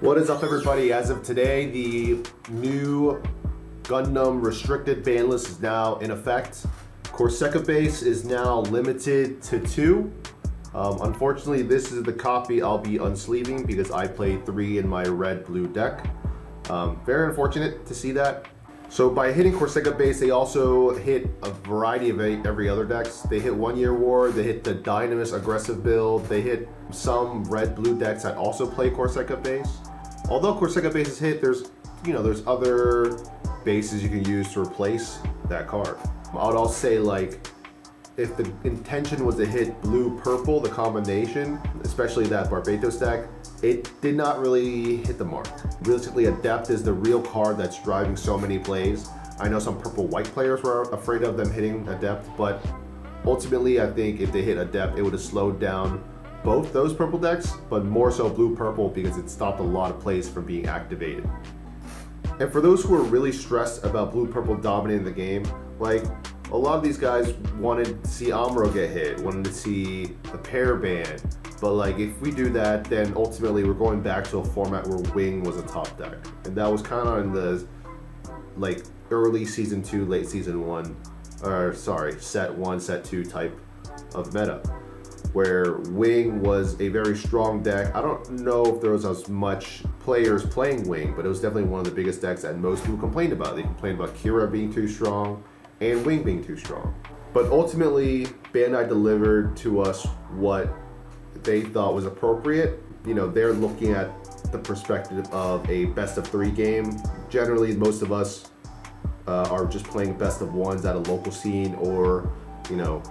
What is up, everybody? As of today, the new Gundam restricted ban list is now in effect. Corsica Base is now limited to 2. Unfortunately, this is the copy I'll be unsleeving because I played 3 in my red-blue deck. Very unfortunate to see that. So by hitting Corsica Base, they also hit a variety of every other decks. They hit 1 Year War, they hit the Dynamis aggressive build, they hit some red-blue decks that also play Corsica Base. Although Corsica Base is hit, there's other bases you can use to replace that card. I would also say, like, if the intention was to hit blue-purple, the combination, especially that Barbatos deck, it did not really hit the mark. Realistically, Adept is the real card that's driving so many plays. I know some purple-white players were afraid of them hitting Adept, but ultimately I think if they hit Adept, it would have slowed down both those purple decks, but more so blue-purple because it stopped a lot of plays from being activated. And for those who are really stressed about blue-purple dominating the game, like, a lot of these guys wanted to see Amuro get hit, wanted to see the pair ban, but like, if we do that, then ultimately we're going back to a format where Wing was a top deck. And that was kind of in the, like, early Season 2, late Season 1, or sorry, Set 1, Set 2 type of meta, where Wing was a very strong deck. I don't know if there was as much players playing Wing, but it was definitely one of the biggest decks that most people complained about. They complained about Kira being too strong and Wing being too strong. But ultimately, Bandai delivered to us what they thought was appropriate. You know, they're looking at the perspective of a best of 3 game. Generally, most of us are just playing best of 1s at a local scene, or, you know,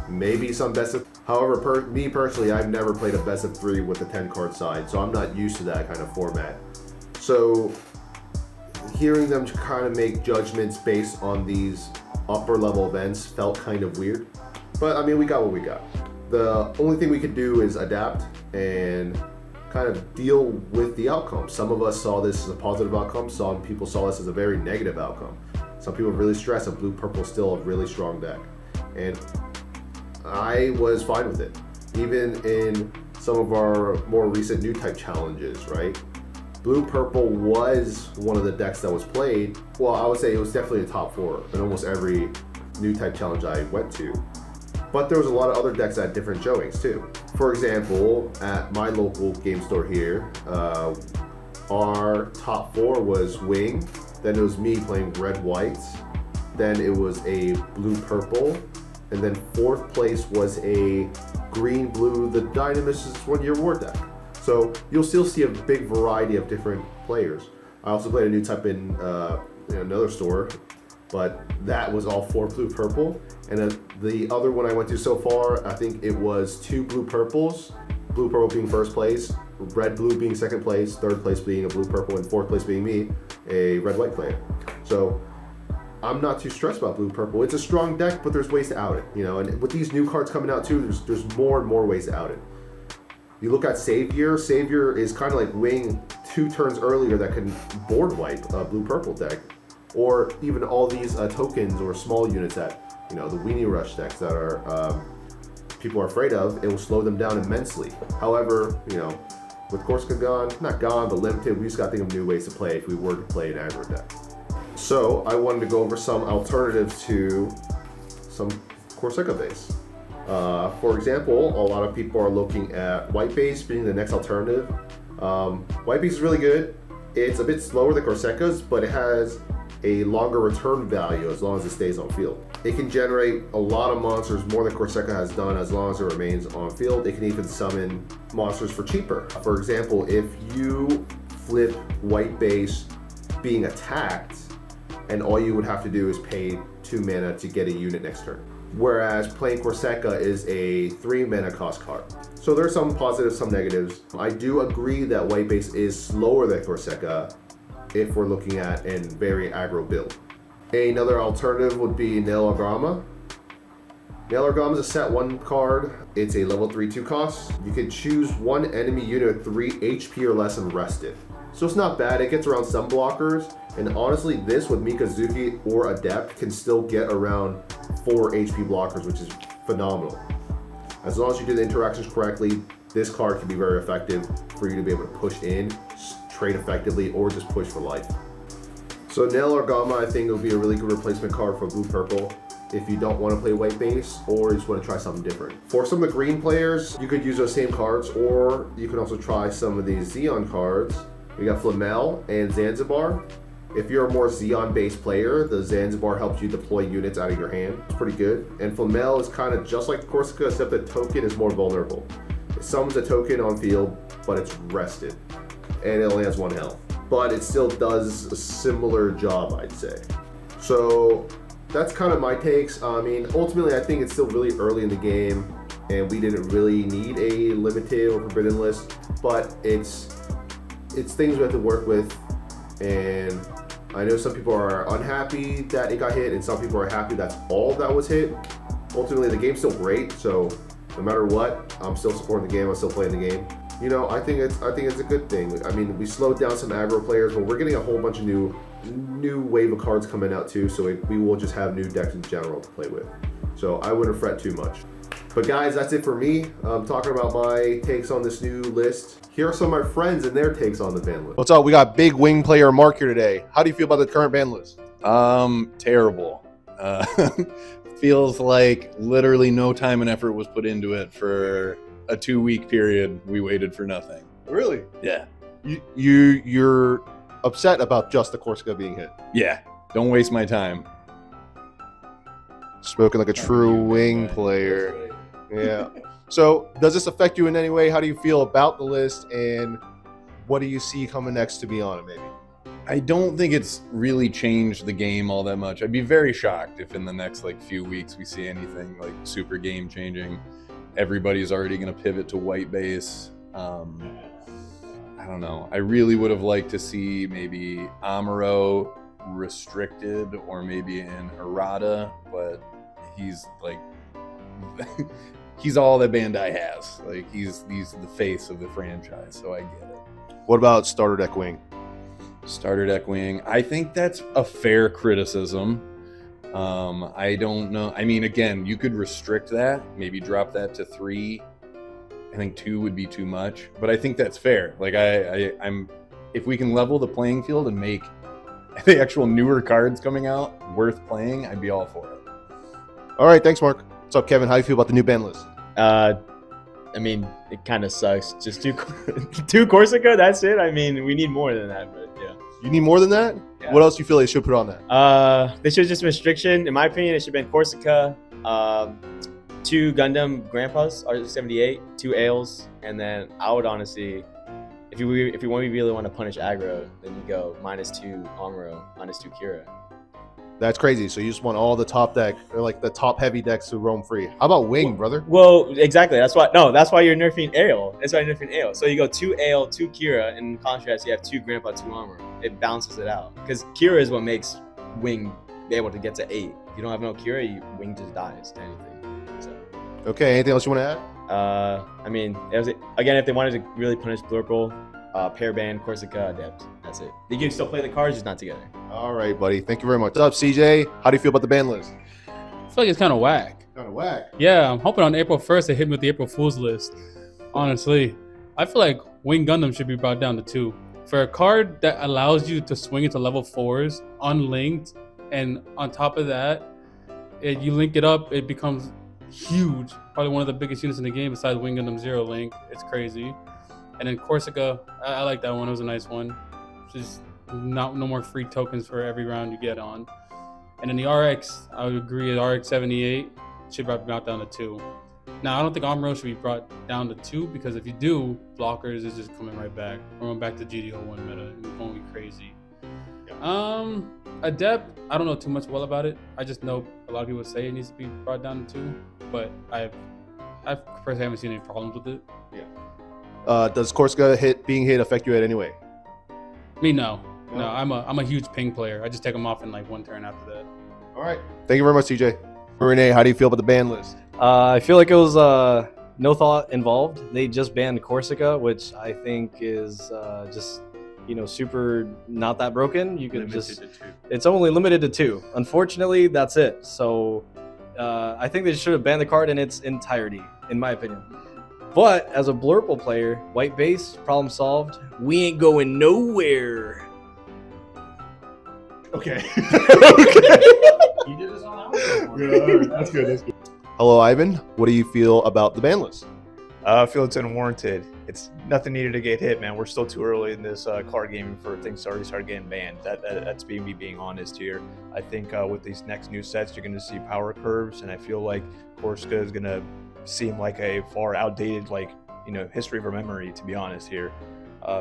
maybe some best of. However, me personally, I've never played a best of 3 with a 10 card side, so I'm not used to that kind of format. So hearing them kind of make judgments based on these upper level events felt kind of weird. But I mean, we got what we got. The only thing we could do is adapt and kind of deal with the outcome. Some of us saw this as a positive outcome, some people saw this as a very negative outcome. Some people really stressed that blue-purple is still a really strong deck. And I was fine with it. Even in some of our more recent new type challenges, right? Blue-purple was one of the decks that was played. Well, I would say it was definitely a top 4 in almost every new type challenge I went to. But there was a lot of other decks that had different showings too. For example, at my local game store here, our top 4 was Wing, then it was me playing red-white, then it was a blue-purple, and then 4th place was a green-blue, the Dynamis 1 Year War deck. So you'll still see a big variety of different players. I also played a new type in another store, but that was all 4 blue-purple. And the other one I went to so far, I think it was 2 blue-purples, blue-purple being 1st place, red-blue being 2nd place, 3rd place being a blue-purple, and 4th place being me, a red-white player. So I'm not too stressed about blue-purple. It's a strong deck, but there's ways to out it, you know. And with these new cards coming out too, there's more and more ways to out it. You look at Savior. Savior is kind of like Wing 2 turns earlier that can board wipe a blue-purple deck, or even all these tokens or small units that, you know, the Weenie Rush decks that are people are afraid of. It will slow them down immensely. However, you know, with Corsica gone, not gone, but limited, we just got to think of new ways to play if we were to play an aggro deck. So I wanted to go over some alternatives to some Corsica Base. For example, a lot of people are looking at White Base being the next alternative. White Base is really good. It's a bit slower than Corsica's, but it has a longer return value as long as it stays on field. It can generate a lot of monsters, more than Corsica has done, as long as it remains on field. It can even summon monsters for cheaper. For example, if you flip White Base being attacked, and all you would have to do is pay 2 mana to get a unit next turn. Whereas playing Corsica is a 3 mana cost card. So there's some positives, some negatives. I do agree that White Base is slower than Corsica if we're looking at a very aggro build. Another alternative would be Nail-O-Grama. Nail-O-Grama is a set 1 card. It's a level 3/2 cost. You can choose 1 enemy unit with 3 HP or less and rest it. So it's not bad. It gets around some blockers. And honestly, this with Mikazuki or Adept can still get around 4 HP blockers, which is phenomenal. As long as you do the interactions correctly, this card can be very effective for you to be able to push in, trade effectively, or just push for life. So Nail or Gamma, I think will be a really good replacement card for blue purple if you don't want to play white base or you just want to try something different. For some of the green players, you could use those same cards, or you can also try some of these Xeon cards. We got Flamel and Zanzibar. If you're a more Xeon based player, the Zanzibar helps you deploy units out of your hand. It's pretty good. And Flamel is kind of just like the Corsica, except the token is more vulnerable. It summons a token on field, but it's rested. And it only has 1 health. But it still does a similar job, I'd say. So that's kind of my takes. I mean, ultimately, I think it's still really early in the game, and we didn't really need a limited or forbidden list, but it's things we have to work with. And I know some people are unhappy that it got hit, and some people are happy that's all that was hit. Ultimately, the game's still great, so no matter what, I'm still supporting the game. I'm still playing the game. You know, I think it's a good thing. I mean, we slowed down some aggro players, but we're getting a whole bunch of new wave of cards coming out too. So we will just have new decks in general to play with. So I wouldn't fret too much. But guys, that's it for me. Talking about my takes on this new list. Here are some of my friends and their takes on the ban list. What's up? We got big wing player Mark here today. How do you feel about the current ban list? Terrible. Feels like literally no time and effort was put into it. For a 2-week period, we waited for nothing. Really? Yeah. You're upset about just the Corsica being hit? Yeah. Don't waste my time. Spoken like a true wing player. Yeah. So does this affect you in any way? How do you feel about the list, and what do you see coming next to be on it maybe? I don't think it's really changed the game all that much. I'd be very shocked if in the next few weeks we see anything super game changing. Everybody's already going to pivot to white base. I don't know. I really would have liked to see maybe Amuro restricted, or maybe an errata, but he's he's all that Bandai has. He's the face of the franchise, so I get it. What about starter deck wing? Starter deck wing, I think that's a fair criticism. I don't know. I mean, again, you could restrict that, maybe drop that to 3. I think 2 would be too much, but I think that's fair. I'm if we can level the playing field and make the actual newer cards coming out worth playing, I'd be all for it. All right, thanks, Mark. What's up, Kevin? How do you feel about the new ban list? I mean, it kind of sucks. Just two Corsica, that's it. I mean, we need more than that, but yeah. You need more than that? Yeah. What else do you feel they should put on that? They should just restriction. In my opinion, it should have been Corsica, 2 Gundam Grandpas, R78, 2 Ales, and then I would honestly, if you really want to punish aggro, then you go -2 Amuro, -2 Kira. That's crazy. So you just want all the top deck, or the top heavy decks to roam free. How about wing, brother? Well, exactly. That's why you're nerfing Ale. That's why you're nerfing Ale. So you go 2 Ale, 2 Kira, and in contrast, you have 2 Grandpa, 2 Amuro. It balances it out. Because Kira is what makes wing be able to get to 8. If you don't have no Kira, wing just dies to anything. So. Okay, anything else you want to add? I mean, again, if they wanted to really punish Blurple, pair ban, Corsica, Adept. That's it. You can still play the cards, just not together. All right, buddy. Thank you very much. What's up, CJ? How do you feel about the ban list? I feel like it's kind of whack. Kind of whack? Yeah, I'm hoping on April 1st they hit me with the April Fool's list. Honestly, I feel like Wing Gundam should be brought down to 2. For a card that allows you to swing into level 4s unlinked, and on top of that, you link it up, it becomes huge. Probably one of the biggest units in the game besides Wing Gundam Zero Link. It's crazy. And then Corsica, I like that one. It was a nice one. Just no more free tokens for every round you get on. And then the RX, I would agree, the RX 78 should be brought down to 2. Now, I don't think Amuro should be brought down to 2, because if you do, blockers is just coming right back. We're going back to GDO1 meta. It's going to be crazy. Yeah. Adept, I don't know too much about it. I just know a lot of people say it needs to be brought down to 2, but I personally haven't seen any problems with it. Yeah. Does Corsica being hit affect you in any way? Me, no. No, I'm a huge ping player. I just take them off in one turn after that. All right. Thank you very much, CJ. Renee, how do you feel about the ban list? I feel like it was no thought involved. They just banned Corsica, which I think is just super not that broken. You could it's only limited to 2. Unfortunately, that's it. So I think they should have banned the card in its entirety, in my opinion. But as a Blurple player, white base, problem solved. We ain't going nowhere. Okay. You did this on That's good. That's good. Hello, Ivan. What do you feel about the ban list? I feel it's unwarranted. It's nothing needed to get hit, man. We're still too early in this card game for things to already start getting banned. That's me being honest here. I think with these next new sets, you're going to see power curves, and I feel like Corsica is going to seem like a far outdated, history of our memory, to be honest here.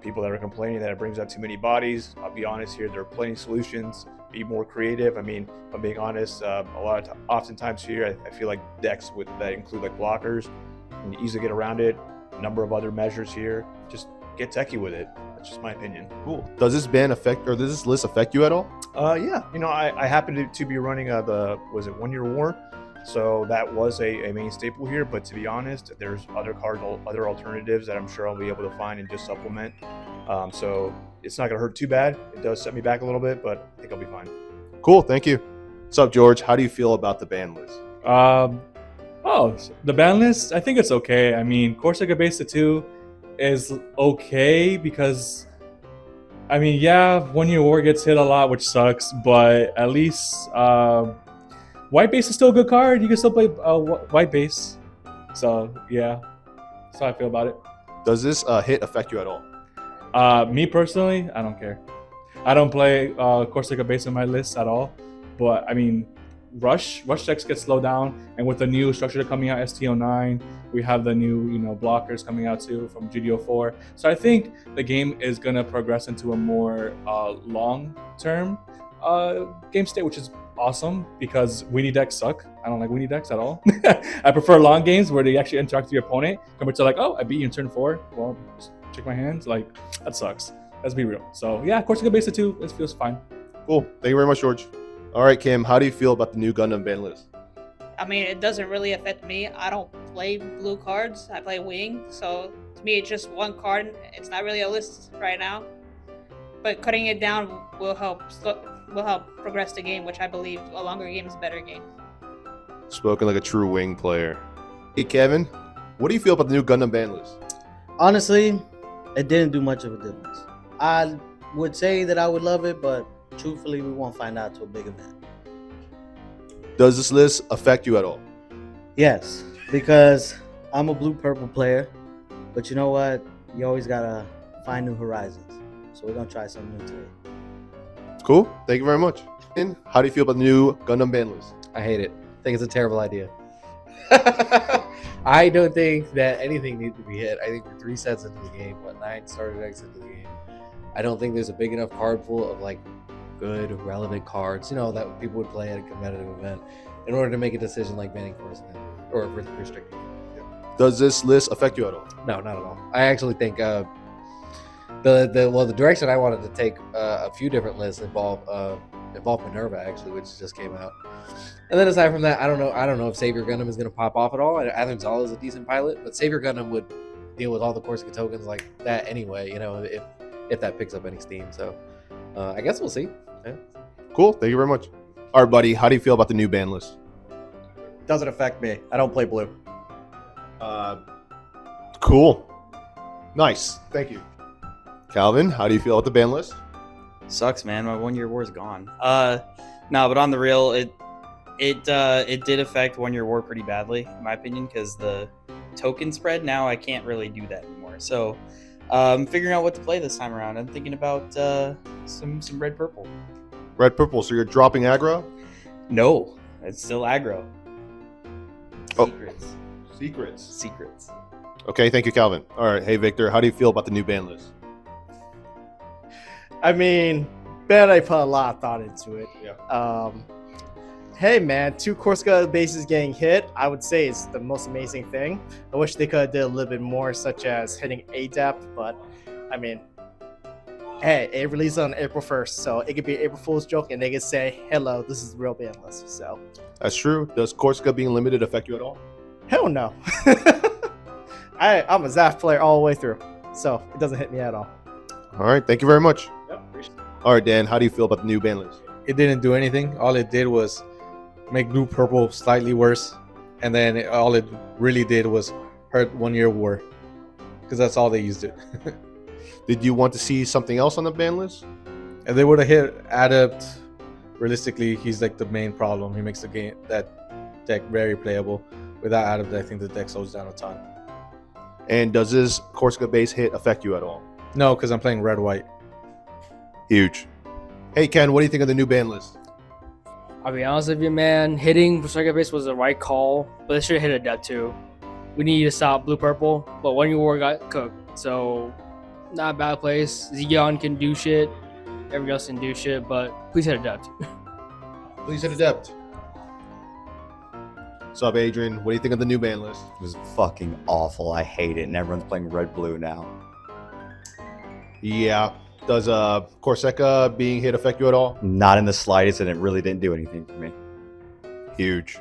People that are complaining that it brings out too many bodies, I'll be honest here, there are plenty of solutions. Be more creative. I mean, if I'm being honest, oftentimes here, I feel like decks that include like blockers, and you easily get around it. A number of other measures here. Just get techie with it. That's just my opinion. Cool. Does this ban affect, or does this list affect you at all? Yeah. I happen to be running was it 1 Year War? So that was a main staple here. But to be honest, there's other alternatives that I'm sure I'll be able to find and just supplement. So it's not gonna hurt too bad. It does set me back a little bit, but I think I'll be fine. Cool. Thank you. What's up, George? How do you feel about the ban list? The ban list, I think it's okay. I mean, Corsica Base 2 is okay because, I mean, yeah, 1 Year War gets hit a lot, which sucks, but at least White Base is still a good card. You can still play White Base. So, yeah, that's how I feel about it. Does this hit affect you at all? Me personally, I don't care. I don't play Corsica Base in my list at all, but I mean, Rush checks get slowed down, and with the new structure coming out, STO9, we have the new blockers coming out too from GDO4. So I think the game is gonna progress into a more long-term game state, which is awesome because weenie decks suck. I don't like weenie decks at all. I prefer long games where they actually interact with your opponent compared to like, oh, I beat you in turn 4. Well, just check my hands. Like, that sucks. Let's be real. So yeah, Corsica Base 2, it feels fine. Cool. Thank you very much, George. All right, Kim, how do you feel about the new Gundam ban list? I mean, it doesn't really affect me. I don't play blue cards. I play wing. So to me, it's just one card. It's not really a list right now. But cutting it down will help progress the game, which I believe a longer game is a better game. Spoken like a true wing player. Hey, Kevin, what do you feel about the new Gundam ban list? Honestly, it didn't do much of a difference. I would say that I would love it, but truthfully, we won't find out till a big event. Does this list affect you at all? Yes, because I'm a blue-purple player, but you know what? You always gotta find new horizons. So we're gonna try something new today. Cool. Thank you very much. And how do you feel about the new Gundam ban list? I hate it. I think it's a terrible idea. I don't think that anything needs to be hit. I think we're 3 sets into the game, 9 starter decks into the game. I don't think there's a big enough card pool of like good, relevant cards, that people would play at a competitive event in order to make a decision like banning Corsica or restricting it. Does this list affect you at all? No, not at all. I actually think the direction I wanted to take a few different lists involve Minerva actually, which just came out. And then aside from that, I don't know if Savior Gundam is going to pop off at all. I think Zala is a decent pilot, but Savior Gundam would deal with all the Corsica tokens like that anyway, if that picks up any steam. So I guess we'll see. Yeah. Cool. Thank you very much. All right, buddy. How do you feel about the new ban list? Doesn't affect me. I don't play blue. Cool. Nice. Thank you. Calvin, how do you feel about the ban list? Sucks, man. My 1 Year War's gone. No, but on the real, it did affect 1 Year War pretty badly, in my opinion, because the token spread, now I can't really do that anymore. So I'm figuring out what to play this time around. I'm thinking about some red purple. Red purple. So you're dropping aggro? No, it's still aggro. Secrets. Okay, thank you, Calvin. All right, hey Victor, how do you feel about the new ban list? I mean, Ben, I put a lot of thought into it. Yeah. Hey man, 2 Corsica bases getting hit, I would say is the most amazing thing. I wish they could have did a little bit more, such as hitting ADEPT, but I mean, hey, it released on April 1st, so it could be an April Fool's joke and they could say, hello, this is the real ban list, so. That's true. Does Corsica being limited affect you at all? Hell no. I'm a Zaf player all the way through, so it doesn't hit me at all. All right, thank you very much. All right, Dan, how do you feel about the new ban list? It didn't do anything. All it did was make blue purple slightly worse, and then all it really did was hurt 1 year war, because that's all they used it. Did you want to see something else on the ban list? If they would have hit Adept, realistically, he's like the main problem. He makes the game, that deck, very playable. Without Adept, I think the deck slows down a ton. And does this Corsica Base hit affect you at all? No, because I'm playing red-white. Huge. Hey Ken, what do you think of the new ban list? I'll be honest with you, man. Hitting Corsica Base was the right call, but they should have hit Adept too. We need to stop blue purple, but One Year War got cooked, so not a bad place. Zeon can do shit, everyone else can do shit, but please hit Adept. Please hit Adept. What's up, Adrian? What do you think of the new ban list? It was fucking awful. I hate it, and everyone's playing red-blue now. Yeah. Does Corsica being hit affect you at all? Not in the slightest, and it really didn't do anything for me. Huge.